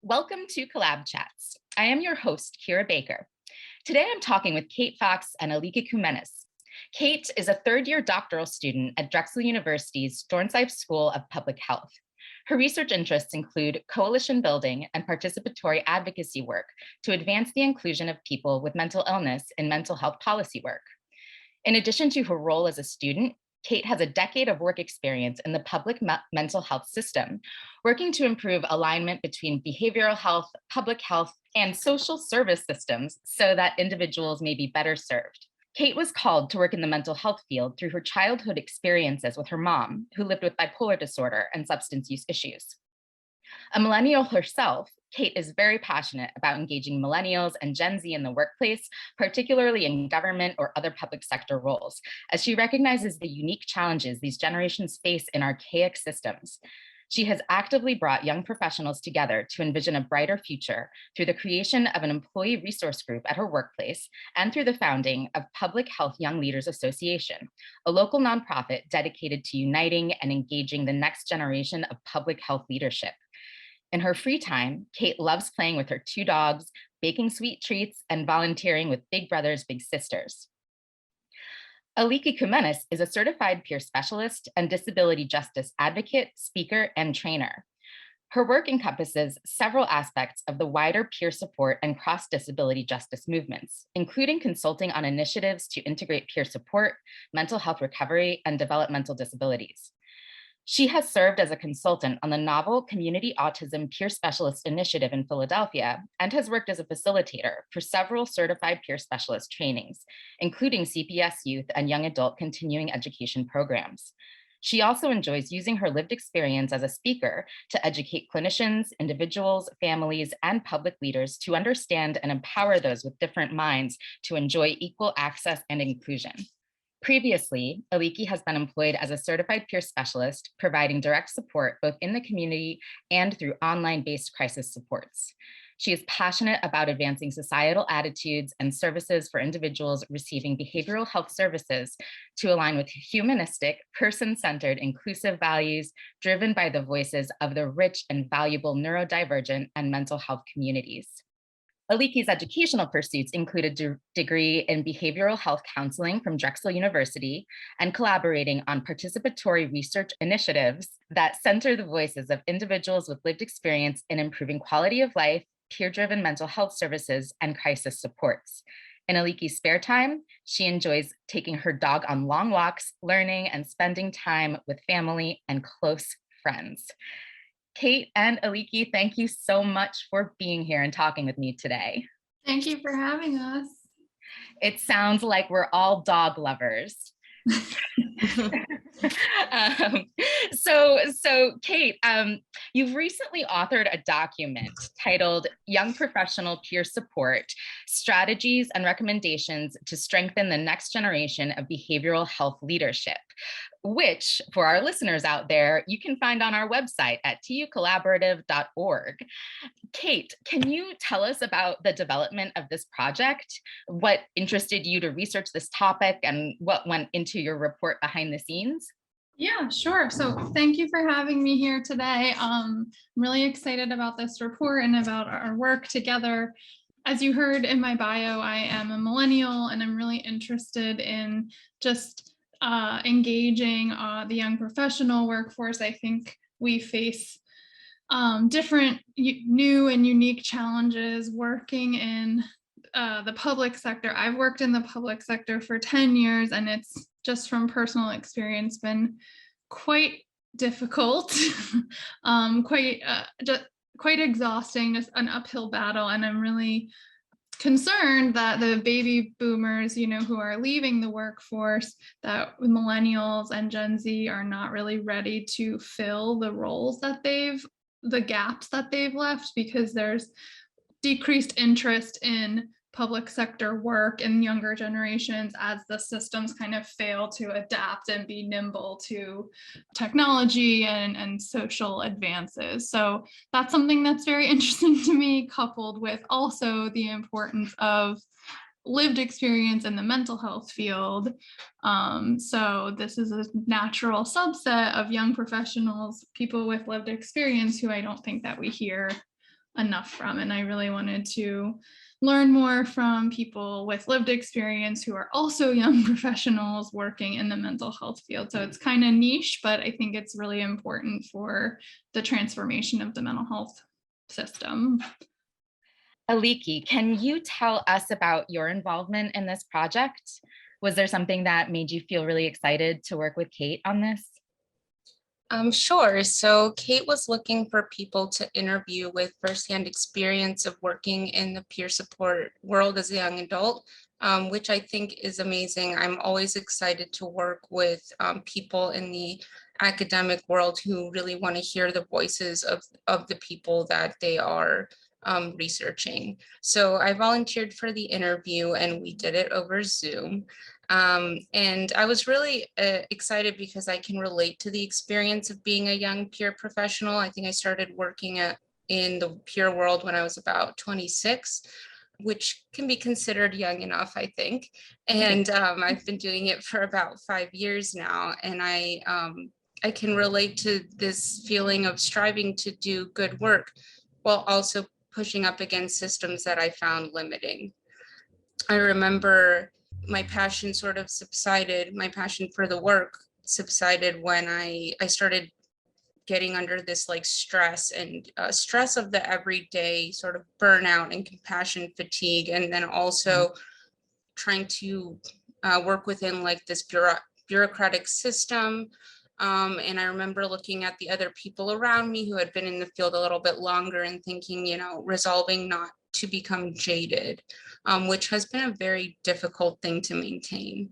Welcome to Collab Chats. I am your host, Kira Baker. Today I'm talking with Kate Fox and Aliki Koumenis. Kate is a third-year doctoral student at Drexel University's Dornsife School of Public Health. Her research interests include coalition building and participatory advocacy work to advance the inclusion of people with mental illness in mental health policy work. In addition to her role as a student, Kate has a decade of work experience in the public mental health system, working to improve alignment between behavioral health, public health, and social service systems so that individuals may be better served. Kate was called to work in the mental health field through her childhood experiences with her mom, who lived with bipolar disorder and substance use issues. A millennial herself, Kate is very passionate about engaging millennials and Gen Z in the workplace, particularly in government or other public sector roles, as she recognizes the unique challenges these generations face in archaic systems. She has actively brought young professionals together to envision a brighter future through the creation of an employee resource group at her workplace and through the founding of Public Health Young Leaders Association, a local nonprofit dedicated to uniting and engaging the next generation of public health leadership. In her free time, Kate loves playing with her two dogs, baking sweet treats, and volunteering with Big Brothers Big Sisters. Aliki Koumenis is a certified peer specialist and disability justice advocate, speaker, and trainer. Her work encompasses several aspects of the wider peer support and cross-disability justice movements, including consulting on initiatives to integrate peer support, mental health recovery, and developmental disabilities. She has served as a consultant on the novel Community Autism Peer Specialist Initiative in Philadelphia and has worked as a facilitator for several certified peer specialist trainings, including CPS youth and young adult continuing education programs. She also enjoys using her lived experience as a speaker to educate clinicians, individuals, families, and public leaders to understand and empower those with different minds to enjoy equal access and inclusion. Previously, Aliki has been employed as a certified peer specialist, providing direct support both in the community and through online-based crisis supports. She is passionate about advancing societal attitudes and services for individuals receiving behavioral health services to align with humanistic, person-centered, inclusive values driven by the voices of the rich and valuable neurodivergent and mental health communities. Aliki's educational pursuits include a degree in behavioral health counseling from Drexel University and collaborating on participatory research initiatives that center the voices of individuals with lived experience in improving quality of life, peer-driven mental health services, and crisis supports. In Aliki's spare time, she enjoys taking her dog on long walks, learning, and spending time with family and close friends. Kate and Aliki, thank you so much for being here and talking with me today. Thank you for having us. It sounds like we're all dog lovers. um, so Kate, you've recently authored a document titled Young Professional Peer Support, Strategies and Recommendations to Strengthen the Next Generation of Behavioral Health Leadership, which for our listeners out there, you can find on our website at tucollaborative.org. Kate, can you tell us about the development of this project? What interested you to research this topic and what went into your report behind the scenes? Yeah, sure. So thank you for having me here today. I'm really excited about this report and about our work together. As you heard in my bio, I am a millennial and I'm really interested in just engaging the young professional workforce. I think we face different new and unique challenges working in the public sector. I've worked in the public sector for 10 years and it's just from personal experience been quite difficult, quite exhausting, just an uphill battle. And I'm really concerned that the baby boomers, who are leaving the workforce, that millennials and Gen Z are not really ready to fill the roles that the gaps that they've left, because there's decreased interest in public sector work in younger generations as the systems kind of fail to adapt and be nimble to technology and social advances. So that's something that's very interesting to me, coupled with also the importance of lived experience in the mental health field. So this is a natural subset of young professionals, people with lived experience who I don't think that we hear enough from. And I really wanted to learn more from people with lived experience who are also young professionals working in the mental health field. So it's kind of niche, but I think it's really important for the transformation of the mental health system. Aliki, can you tell us about your involvement in this project? Was there something that made you feel really excited to work with Kate on this? Sure. So Kate was looking for people to interview with firsthand experience of working in the peer support world as a young adult, which I think is amazing. I'm always excited to work with people in the academic world who really want to hear the voices of the people that they are researching. So I volunteered for the interview and we did it over Zoom. And I was really excited because I can relate to the experience of being a young peer professional. I think I started working in the peer world when I was about 26, which can be considered young enough, I think. And I've been doing it for about 5 years now. And I can relate to this feeling of striving to do good work while also pushing up against systems that I found limiting. I remember my passion sort of subsided, my passion for the work subsided when I started getting under this like stress and stress of the everyday sort of burnout and compassion fatigue, and then also trying to work within like this bureaucratic system. And I remember looking at the other people around me who had been in the field a little bit longer and thinking, resolving not to become jaded, which has been a very difficult thing to maintain.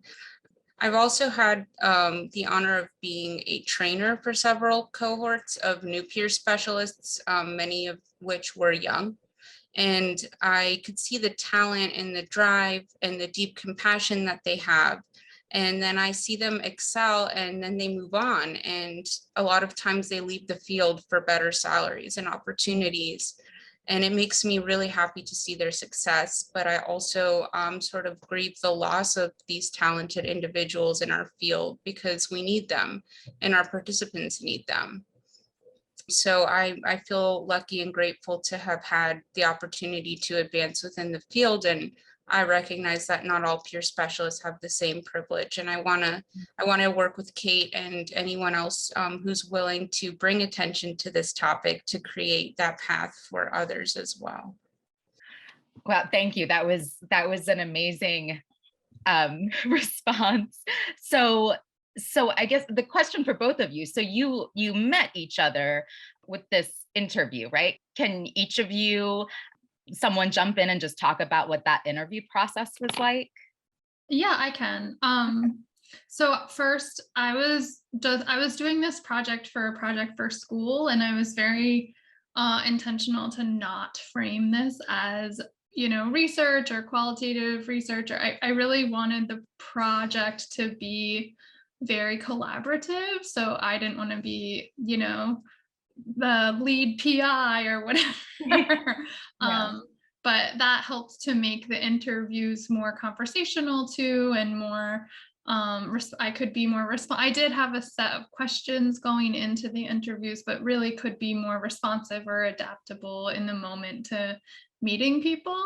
I've also had the honor of being a trainer for several cohorts of new peer specialists, many of which were young. And I could see the talent and the drive and the deep compassion that they have. And then I see them excel and then they move on. And a lot of times they leave the field for better salaries and opportunities. And it makes me really happy to see their success. But I also sort of grieve the loss of these talented individuals in our field because we need them and our participants need them. So I feel lucky and grateful to have had the opportunity to advance within the field. And I recognize that not all peer specialists have the same privilege. And I want to work with Kate and anyone else who's willing to bring attention to this topic to create that path for others as well. Well, thank you. That was an amazing response. So I guess the question for both of you, so you met each other with this interview, right? Can each of you, someone jump in and just talk about what that interview process was like? Yeah, I can. So first I was doing this project for a project for school, and I was very intentional to not frame this as research or qualitative research. I really wanted the project to be very collaborative. So I didn't want to be, the lead PI or whatever. Yeah. But that helped to make the interviews more conversational too, and more I could be more I did have a set of questions going into the interviews, but really could be more responsive or adaptable in the moment to meeting people.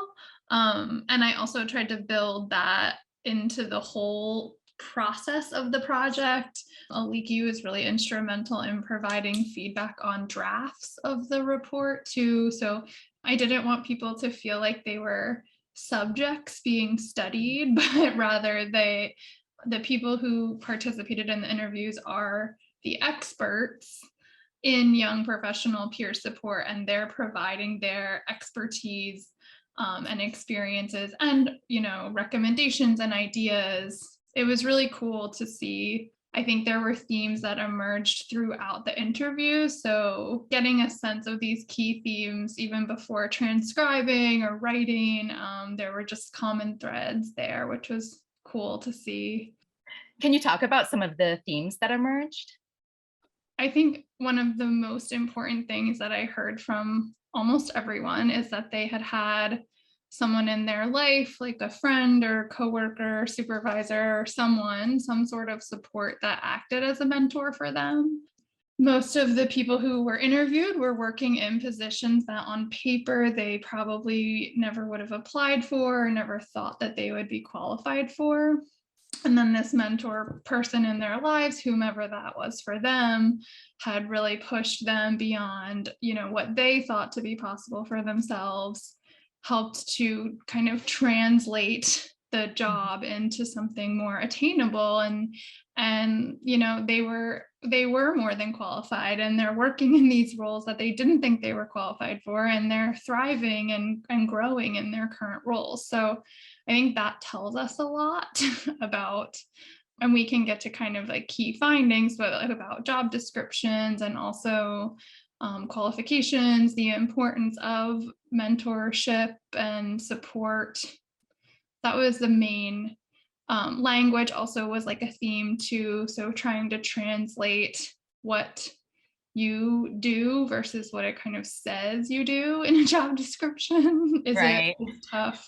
And I also tried to build that into the whole process of the project. Aliki was really instrumental in providing feedback on drafts of the report too. So I didn't want people to feel like they were subjects being studied, but rather the people who participated in the interviews are the experts in young professional peer support, and they're providing their expertise and experiences and recommendations and ideas. It was really cool to see. I think there were themes that emerged throughout the interview. So getting a sense of these key themes even before transcribing or writing, there were just common threads there, which was cool to see. Can you talk about some of the themes that emerged? I think one of the most important things that I heard from almost everyone is that they had someone in their life, like a friend or coworker, supervisor, or someone, some sort of support that acted as a mentor for them. most of the people who were interviewed were working in positions that on paper they probably never would have applied for or never thought that they would be qualified for. And then this mentor person in their lives, whomever that was for them, had really pushed them beyond, what they thought to be possible for themselves, helped to kind of translate the job into something more attainable. And they were more than qualified, and they're working in these roles that they didn't think they were qualified for, and they're thriving and growing in their current roles. So I think that tells us a lot about, and we can get to kind of like key findings, but like about job descriptions and also qualifications, the importance of mentorship and support. That was the main language. Also was like a theme too. So trying to translate what you do versus what it kind of says you do in a job description is Right. tough.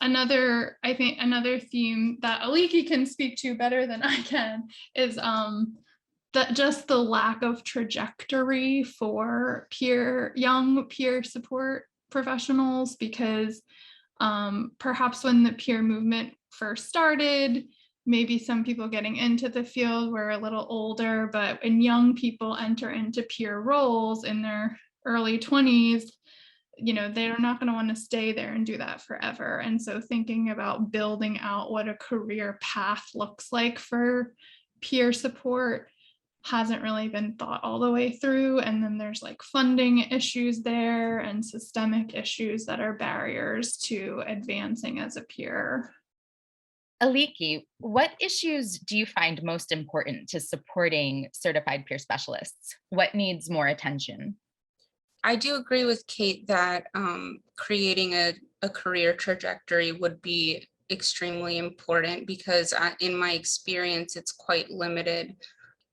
I think another theme that Aliki can speak to better than I can is that just the lack of trajectory for young peer support professionals, because perhaps when the peer movement first started, maybe some people getting into the field were a little older, but when young people enter into peer roles in their early 20s, they're not going to want to stay there and do that forever. And so thinking about building out what a career path looks like for peer support hasn't really been thought all the way through. And then there's like funding issues there and systemic issues that are barriers to advancing as a peer. Aliki, what issues do you find most important to supporting certified peer specialists? What needs more attention? I do agree with Kate that creating a career trajectory would be extremely important because in my experience, it's quite limited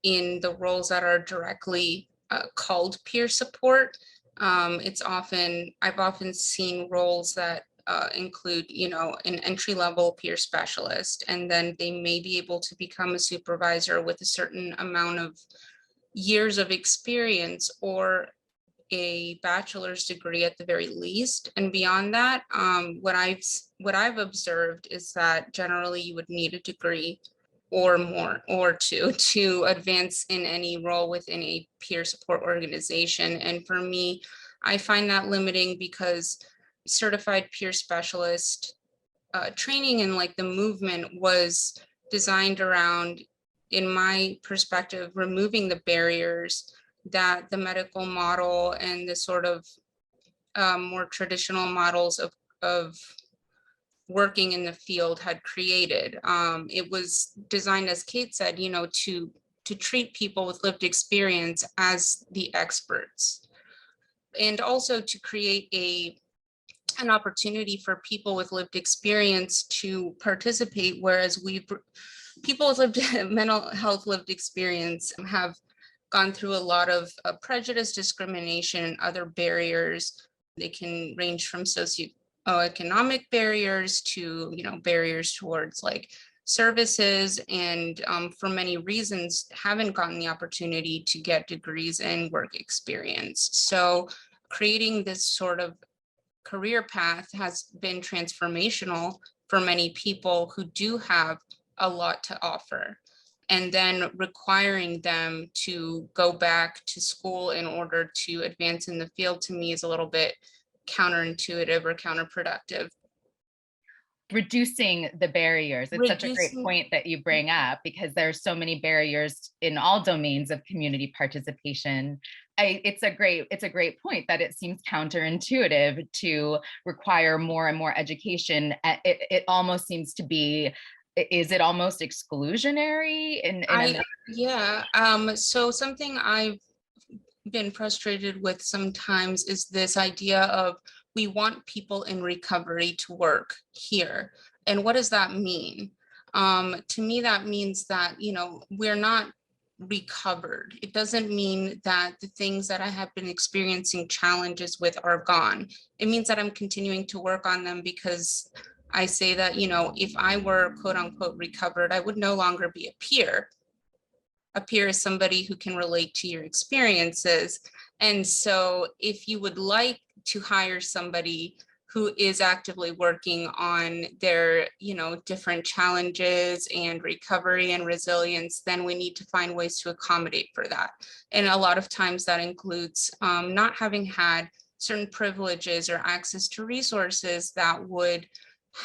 in the roles that are directly called peer support. I've often seen roles that include, an entry-level peer specialist, and then they may be able to become a supervisor with a certain amount of years of experience or a bachelor's degree at the very least. And beyond that, what I've observed is that generally you would need a degree or more or two to advance in any role within a peer support organization. And for me, I find that limiting because certified peer specialist training and like the movement was designed around, in my perspective, removing the barriers that the medical model and the sort of more traditional models of working in the field had created. It was designed, as Kate said, to treat people with lived experience as the experts, and also to create an opportunity for people with lived experience to participate, whereas people with lived mental health lived experience have gone through a lot of prejudice, discrimination, and other barriers. They can range from socioeconomic barriers to, barriers towards like services, and for many reasons haven't gotten the opportunity to get degrees and work experience. So creating this sort of career path has been transformational for many people who do have a lot to offer. And then requiring them to go back to school in order to advance in the field, to me, is a little bit counterintuitive or counterproductive. Reducing the barriers. It's such a great point that you bring up, because there's so many barriers in all domains of community participation. It's a great point that it seems counterintuitive to require more and more education. It almost seems to be, is it almost exclusionary So something I've been frustrated with sometimes is this idea of, we want people in recovery to work here. And what does that mean? To me, that means that, we're not recovered. It doesn't mean that the things that I have been experiencing challenges with are gone. It means that I'm continuing to work on them, because I say that, if I were quote unquote recovered, I would no longer be a peer. appear as somebody who can relate to your experiences. And so if you would like to hire somebody who is actively working on their, different challenges and recovery and resilience, then we need to find ways to accommodate for that. And a lot of times that includes not having had certain privileges or access to resources that would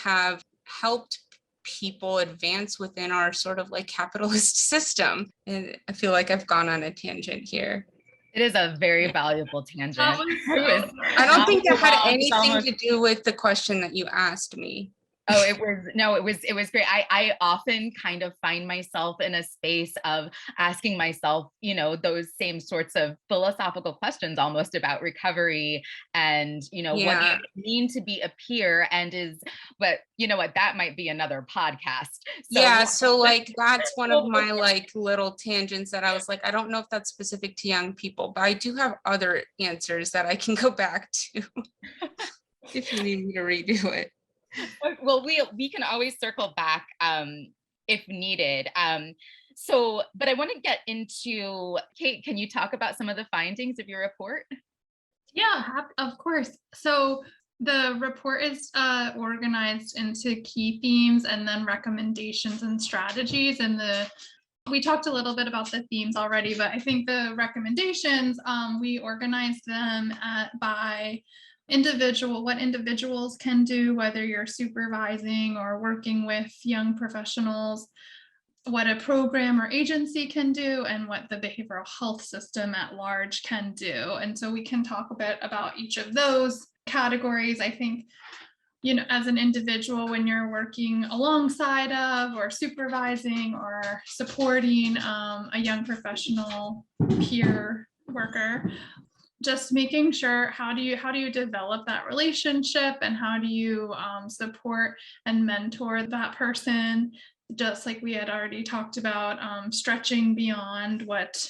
have helped people advance within our sort of like capitalist system. And I feel like I've gone on a tangent here. It is a very valuable tangent. That was It was so good. I don't think not it had long, it's anything almost- to do with the question that you asked me. Oh, it was great. I often kind of find myself in a space of asking myself, those same sorts of philosophical questions almost about recovery and, what Yeah. does it mean to be a peer but you know what, that might be another podcast. So like that's one of my like little tangents that I was like, I don't know if that's specific to young people, but I do have other answers that I can go back to if you need me to redo it. Well, we can always circle back if needed. But I want to get into, Kate, can you talk about some of the findings of your report? Yeah, of course. So the report is organized into key themes and then recommendations and strategies. And we talked a little bit about the themes already, but I think the recommendations, we organized them by what individuals can do, whether you're supervising or working with young professionals, what a program or agency can do, and what the behavioral health system at large can do. And so we can talk a bit about each of those categories. I think, as an individual, when you're working alongside of or supervising or supporting a young professional peer worker, just making sure how do you develop that relationship, and how do you support and mentor that person, just like we had already talked about, stretching beyond what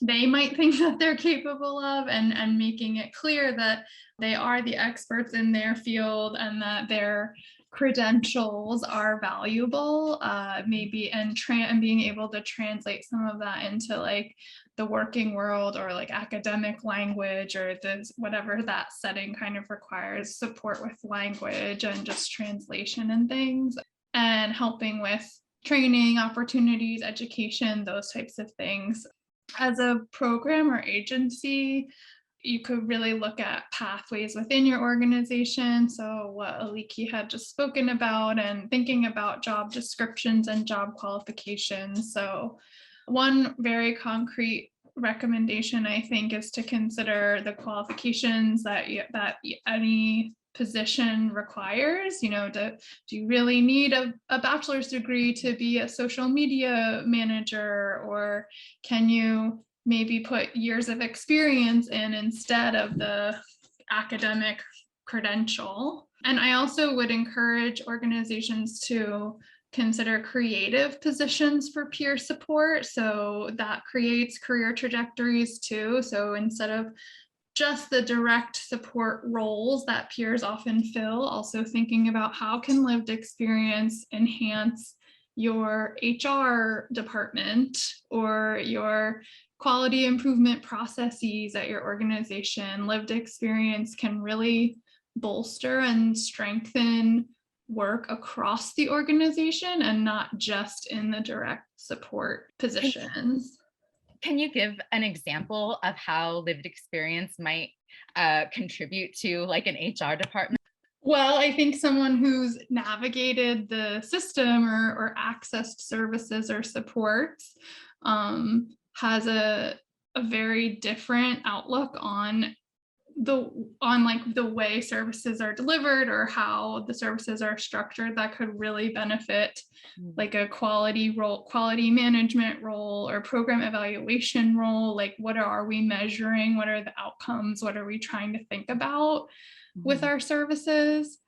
they might think that they're capable of, and making it clear that they are the experts in their field and that their credentials are valuable, maybe, and being able to translate some of that into like the working world or like academic language, or whatever that setting kind of requires support with language and just translation and things, and helping with training opportunities, education, those types of things. As a program or agency, you could really look at pathways within your organization. So what Aliki had just spoken about, and thinking about job descriptions and job qualifications. So one very concrete recommendation, I think, is to consider the qualifications that any position requires. Do you really need a bachelor's degree to be a social media manager, or can you maybe put years of experience in instead of the academic credential? And I also would encourage organizations to consider creative positions for peer support. So that creates career trajectories too. So instead of just the direct support roles that peers often fill, also thinking about how can lived experience enhance your HR department or your quality improvement processes at your organization. Lived experience can really bolster and strengthen work across the organization and not just in the direct support positions. Can you give an example of how lived experience might contribute to like an HR department? Well, I think someone who's navigated the system or accessed services or supports has a very different outlook on the way services are delivered or how the services are structured, that could really benefit like a quality management role or program evaluation role. Like, what are we measuring? What are the outcomes? What are we trying to think about with our services?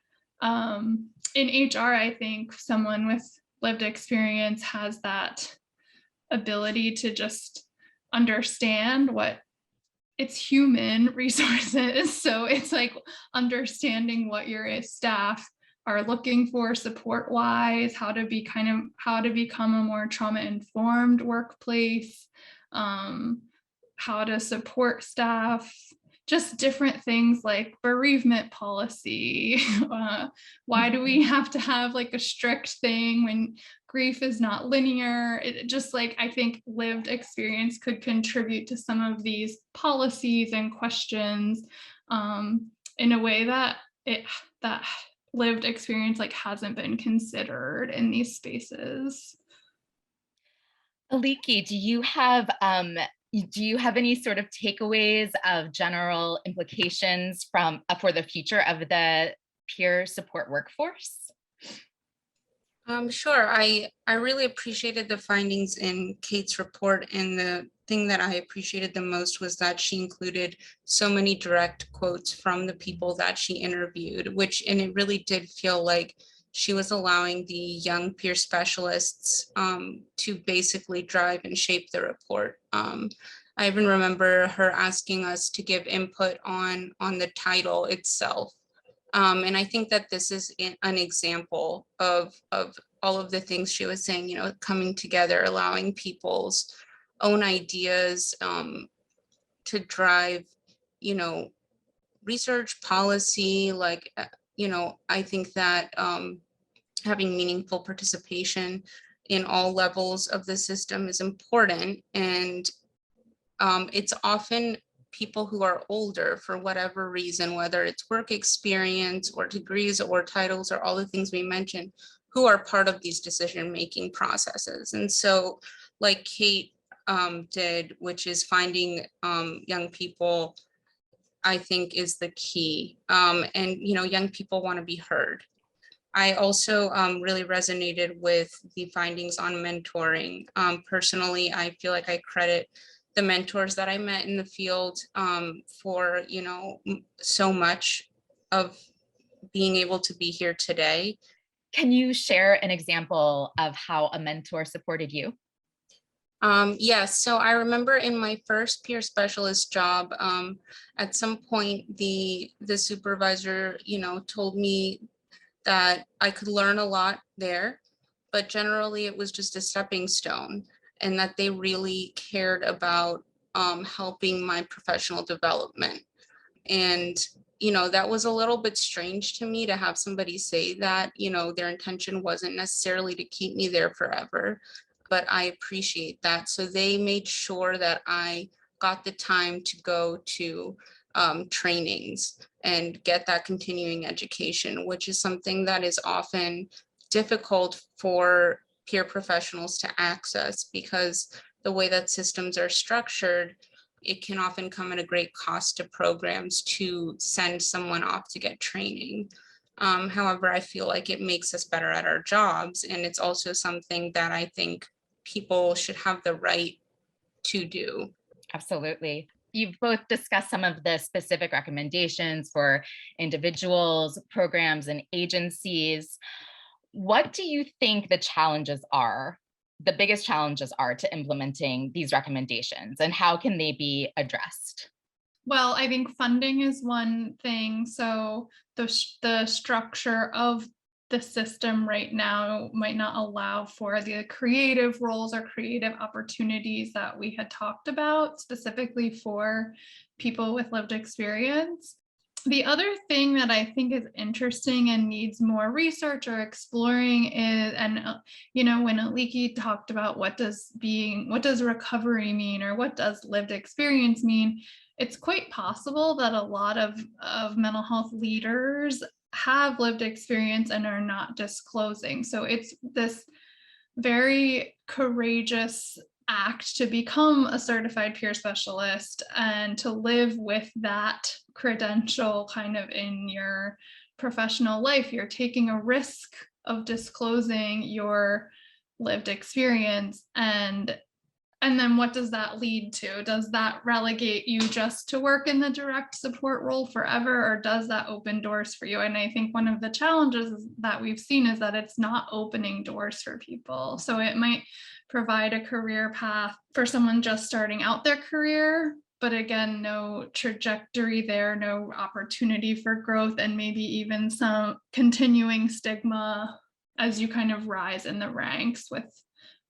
In HR, I think someone with lived experience has that ability to just understand what it's human resources. So it's like understanding what your staff are looking for support wise, how to become a more trauma informed workplace, how to support staff, just different things like bereavement policy. Why do we have to have like a strict thing when grief is not linear? It just like, I think lived experience could contribute to some of these policies and questions in a way that that lived experience like hasn't been considered in these spaces. Aliki, do you have any sort of takeaways of general implications from for the future of the peer support workforce? Sure. I really appreciated the findings in Kate's report, and the thing that I appreciated the most was that she included so many direct quotes from the people that she interviewed, and it really did feel like she was allowing the young peer specialists to basically drive and shape the report. I even remember her asking us to give input on the title itself. And I think that this is an example of all of the things she was saying, coming together, allowing people's own ideas to drive, research policy. I think that having meaningful participation in all levels of the system is important. And it's often people who are older for whatever reason, whether it's work experience or degrees or titles or all the things we mentioned, who are part of these decision-making processes. And so like Kate did, which is finding young people, I think is the key. And, young people want to be heard. I also really resonated with the findings on mentoring. Personally, I feel like I credit the mentors that I met in the field for, so much of being able to be here today. Can you share an example of how a mentor supported you? Yes, so I remember in my first peer specialist job, at some point the supervisor, told me that I could learn a lot there, but generally it was just a stepping stone, and that they really cared about helping my professional development. And, that was a little bit strange to me to have somebody say that, their intention wasn't necessarily to keep me there forever, but I appreciate that. So they made sure that I got the time to go to trainings and get that continuing education, which is something that is often difficult for peer professionals to access, because the way that systems are structured, it can often come at a great cost to programs to send someone off to get training. However, I feel like it makes us better at our jobs, and it's also something that I think people should have the right to do. Absolutely. You've both discussed some of the specific recommendations for individuals, programs, and agencies. What do you think the biggest challenges are to implementing these recommendations, and how can they be addressed? Well, I think funding is one thing. So the structure of the system right now might not allow for the creative roles or creative opportunities that we had talked about specifically for people with lived experience. The other thing that I think is interesting and needs more research or exploring is, when Aliki talked about what does recovery mean, or what does lived experience mean, it's quite possible that a lot of mental health leaders have lived experience and are not disclosing. So it's this very courageous act to become a certified peer specialist and to live with that credential kind of in your professional life. You're taking a risk of disclosing your lived experience, and then what does that lead to? Does that relegate you just to work in the direct support role forever, or does that open doors for you? And I think one of the challenges that we've seen is that it's not opening doors for people. So it might provide a career path for someone just starting out their career, but again, no trajectory there, no opportunity for growth, and maybe even some continuing stigma as you kind of rise in the ranks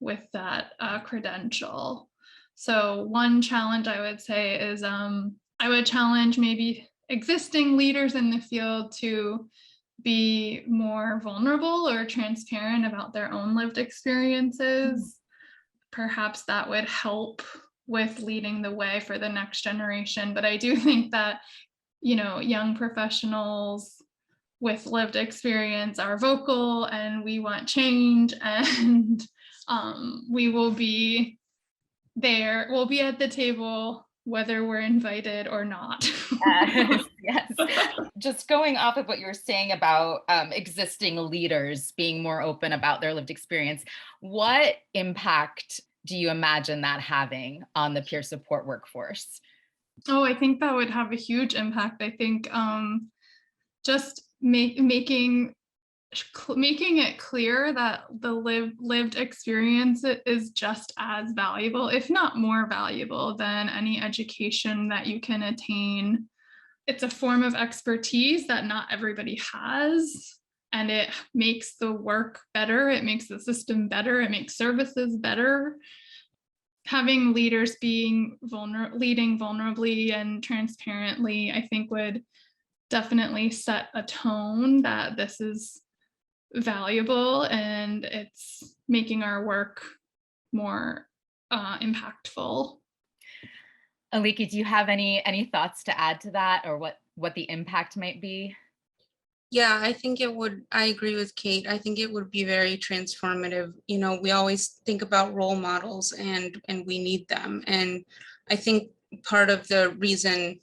with that credential. So one challenge I would say is I would challenge maybe existing leaders in the field to be more vulnerable or transparent about their own lived experiences. Perhaps that would help with leading the way for the next generation. But I do think that, young professionals with lived experience are vocal and we want change, and we will be there, we'll be at the table whether we're invited or not. Yes, yes. Just going off of what you were saying about existing leaders being more open about their lived experience, what impact do you imagine that having on the peer support workforce? Oh, I think that would have a huge impact. I think just making it clear that the lived experience is just as valuable, if not more valuable, than any education that you can attain. It's a form of expertise that not everybody has, and it makes the work better. It makes the system better. It makes services better. Having leaders leading vulnerably and transparently, I think would definitely set a tone that this is valuable and it's making our work more impactful. Aliki, do you have any thoughts to add to that, or what the impact might be? Yeah, I agree with Kate. I think it would be very transformative. We always think about role models and we need them. And I think part of the reason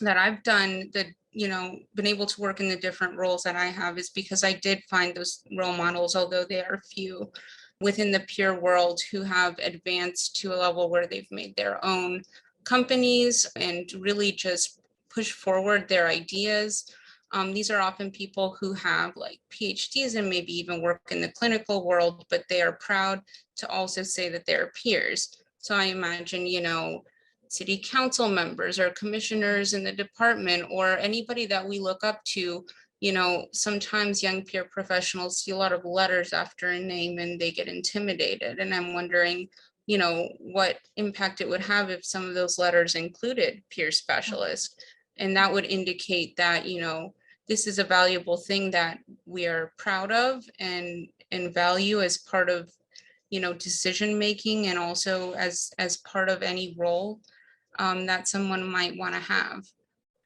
that I've been able to work in the different roles that I have is because I did find those role models, although they are few, within the peer world who have advanced to a level where they've made their own companies and really just push forward their ideas. These are often people who have like PhDs and maybe even work in the clinical world, but they are proud to also say that they're peers. So I imagine, city council members or commissioners in the department or anybody that we look up to, sometimes young peer professionals see a lot of letters after a name and they get intimidated. And I'm wondering, what impact it would have if some of those letters included peer specialists. And that would indicate that, this is a valuable thing that we are proud of and value as part of, decision making, and also as part of any role that someone might want to have.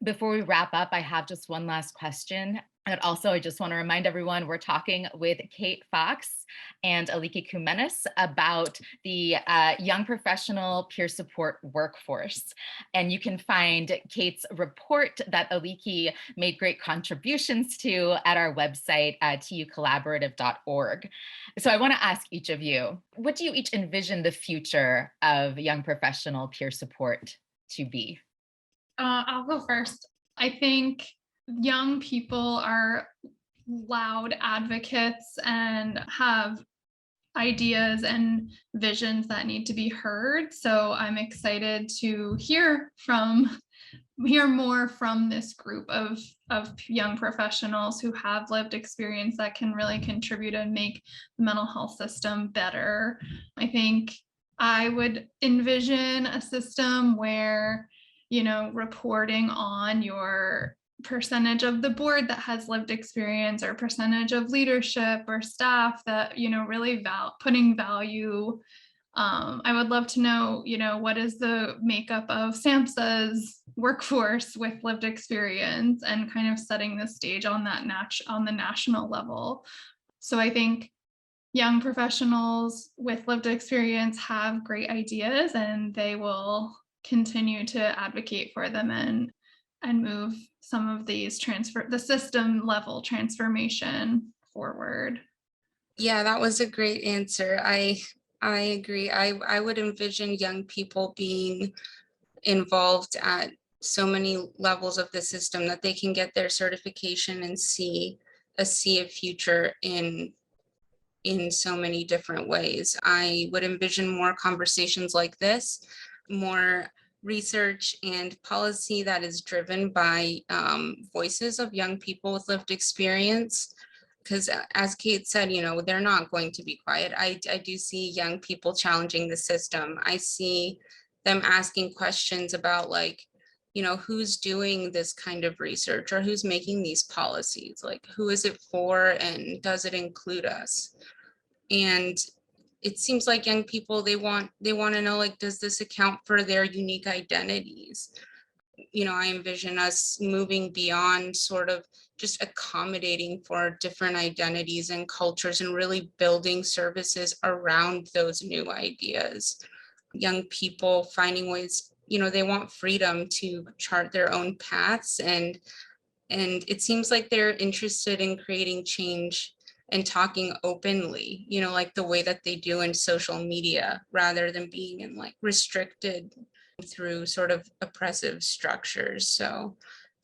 Before we wrap up, I have just one last question. And also, I just want to remind everyone we're talking with Kate Fox and Aliki Koumenis about the young professional peer support workforce. And you can find Kate's report that Aliki made great contributions to at our website, tucollaborative.org. So I want to ask each of you, what do you each envision the future of young professional peer support to be? I'll go first. I think young people are loud advocates and have ideas and visions that need to be heard. So I'm excited to hear more from this group of young professionals who have lived experience that can really contribute and make the mental health system better. I think I would envision a system where, reporting on your percentage of the board that has lived experience or percentage of leadership or staff that, really putting value. I would love to know, what is the makeup of SAMHSA's workforce with lived experience, and kind of setting the stage on on the national level. So I think young professionals with lived experience have great ideas, and they will continue to advocate for them and move some of these the system level transformation forward. Yeah, that was a great answer. I agree. I would envision young people being involved at so many levels of the system that they can get their certification and see a future in so many different ways. I would envision more conversations like this, more research and policy that is driven by voices of young people with lived experience. Because as Kate said, they're not going to be quiet. I do see young people challenging the system. I see them asking questions about like, who's doing this kind of research or who's making these policies? Like, who is it for and does it include us? And it seems like young people, they want to know, like, does this account for their unique identities? I envision us moving beyond sort of just accommodating for different identities and cultures and really building services around those new ideas. Young people finding ways, they want freedom to chart their own paths, and it seems like they're interested in creating change and talking openly, like the way that they do in social media, rather than being in like restricted through sort of oppressive structures. So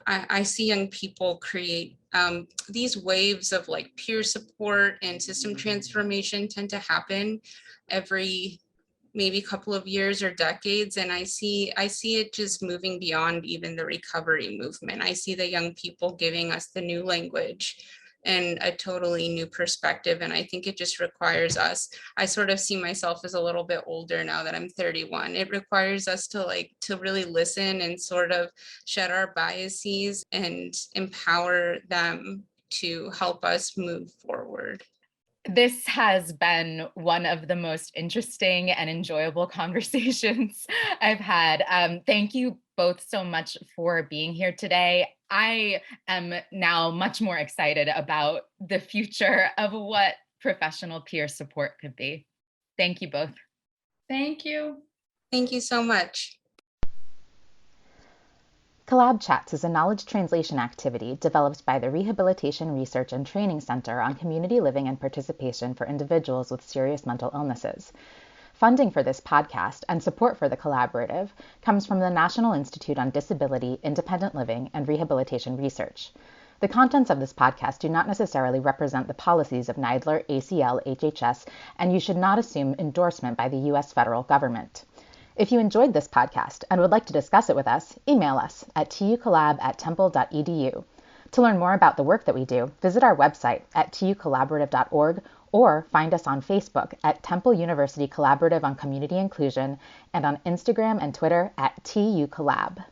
I see young people create these waves of like peer support and system transformation tend to happen every maybe couple of years or decades. And I see it just moving beyond even the recovery movement. I see the young people giving us the new language and a totally new perspective. And I think it just requires us, I sort of see myself as a little bit older now that I'm 31. It requires us to really listen and sort of shed our biases and empower them to help us move forward. This has been one of the most interesting and enjoyable conversations I've had. Thank you both so much for being here today. I am now much more excited about the future of what professional peer support could be. Thank you both. Thank you. Thank you so much. Collab Chats is a knowledge translation activity developed by the Rehabilitation Research and Training Center on Community Living and Participation for Individuals with Serious Mental Illnesses. Funding for this podcast and support for the collaborative comes from the National Institute on Disability, Independent Living, and Rehabilitation Research. The contents of this podcast do not necessarily represent the policies of NIDLR, ACL, HHS, and you should not assume endorsement by the U.S. federal government. If you enjoyed this podcast and would like to discuss it with us, email us at tucollab@temple.edu. To learn more about the work that we do, visit our website at tucollaborative.org or find us on Facebook at Temple University Collaborative on Community Inclusion and on Instagram and Twitter at tucollab.